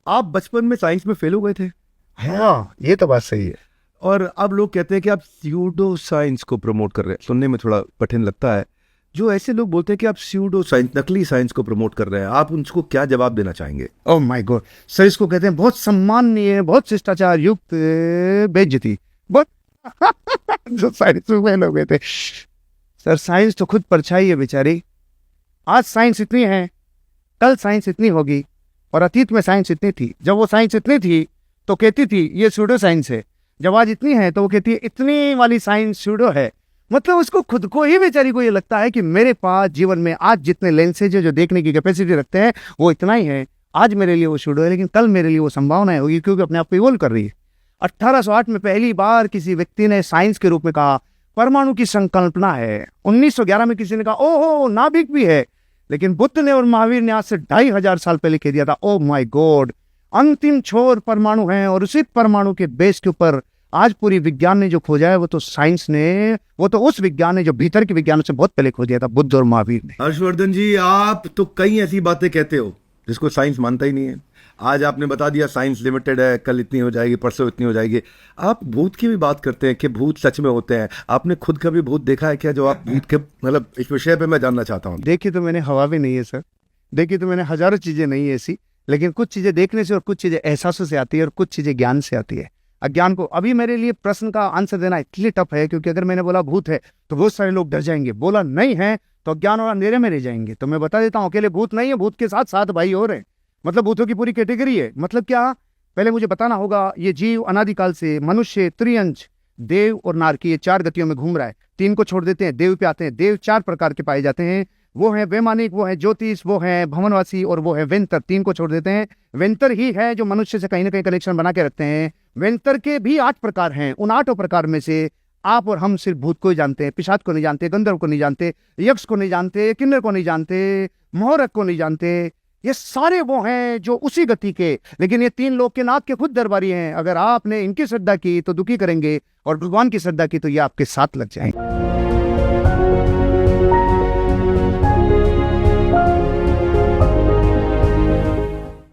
आप बचपन में साइंस में फेल हो गए थे हाँ, ये तो बात सही है। और अब लोग कहते हैं कि आप स्यूडो साइंस को प्रमोट कर रहे हैं। सुनने में थोड़ा कठिन लगता है। जो ऐसे लोग बोलते हैं कि आप स्यूडो साइंस, नकली साइंस को प्रमोट कर रहे हैं, आप उनको क्या जवाब देना चाहेंगे? ओह माय गॉड सर, इसको कहते हैं बहुत सम्माननीय, बहुत शिष्टाचार युक्त बेइज्जती। बहुत जो साइंस में फेल हो गए थे सर, साइंस तो खुद परछाई है बेचारी। आज साइंस इतनी है, कल साइंस इतनी होगी, और अतीत में साइंस इतनी थी। जब वो साइंस इतनी थी तो कहती थी ये सूडो साइंस है। जब आज इतनी है तो वो कहती है इतनी वाली साइंस सूडो है। मतलब उसको खुद को ही बेचारी को ये लगता है कि मेरे पास जीवन में आज जितने लेंसेज है जो देखने की कैपेसिटी रखते हैं वो इतना ही है। आज मेरे लिए वो सूडो है, लेकिन कल मेरे लिए वो संभावनाएं होगी, क्योंकि अपने आप को इवोल्व कर रही है। 1808 में पहली बार किसी व्यक्ति ने साइंस के रूप में कहा परमाणु की संकल्पना है। 1911 में किसी ने कहा ओहो नाभिक भी है। लेकिन बुद्ध ने और महावीर ने आज से 2500 साल पहले कह दिया था ओ माय गॉड अंतिम छोर परमाणु है, और उसी परमाणु के बेस के ऊपर आज पूरी विज्ञान ने जो खोजा है वो तो साइंस ने, वो तो उस विज्ञान ने जो भीतर के विज्ञान से बहुत पहले खोज दिया था, बुद्ध और महावीर ने। हर्षवर्धन जी, आप तो कई ऐसी बातें कहते हो जिसको साइंस मानता ही नहीं है। आज आपने बता दिया साइंस लिमिटेड है, कल इतनी हो जाएगी, परसों इतनी हो जाएगी। आप भूत की भी बात करते हैं कि भूत सच में होते हैं। आपने खुद कभी भूत देखा है क्या? जो आप भूत के, मतलब इस विषय पे मैं जानना चाहता हूँ। देखी तो मैंने हवा भी नहीं है सर, देखी तो मैंने हजारों चीजें नहीं है ऐसी, लेकिन कुछ चीजें देखने से और कुछ चीजें एहसासों से आती है और कुछ चीजें ज्ञान से आती है। अज्ञान को अभी मेरे लिए प्रश्न का आंसर देना इसलिए टफ है क्योंकि अगर मैंने बोला भूत है तो बहुत सारे लोग डर जाएंगे, बोला नहीं है तो अज्ञान और अंधेरे में रह जाएंगे। तो मैं बता देता हूँ अकेले भूत नहीं है, भूत के साथ 7 भाई और हैं। मतलब भूतों की पूरी कैटेगरी है। मतलब क्या, पहले मुझे बताना होगा ये जीव अनादिकाल से मनुष्य, त्रियंश, देव और नारकी, ये 4 गतियों में घूम रहा है। 3 को छोड़ देते हैं, देव पे आते हैं। देव 4 प्रकार के पाए जाते हैं, वो है वैमानिक, वो है ज्योतिष, वो है भवनवासी और वो है वेंतर। 3 को छोड़ देते हैं। वेंतर ही है जो मनुष्य से कहीं ना कहीं कनेक्शन बना के रखते हैं। वेंतर के भी 8 प्रकार हैं। उन 8 प्रकार में से आप और हम सिर्फ भूत को ही जानते हैं, पिशाच को नहीं जानते, गंधर्व को नहीं जानते, यक्ष को नहीं जानते, किन्नर को नहीं जानते, मोहरक को नहीं जानते। ये सारे वो हैं जो उसी गति के, लेकिन ये 3 लोग के नाथ के खुद दरबारी हैं। अगर आपने इनकी श्रद्धा की तो दुखी करेंगे और भगवान की श्रद्धा की तो ये आपके साथ लग जाएंगे।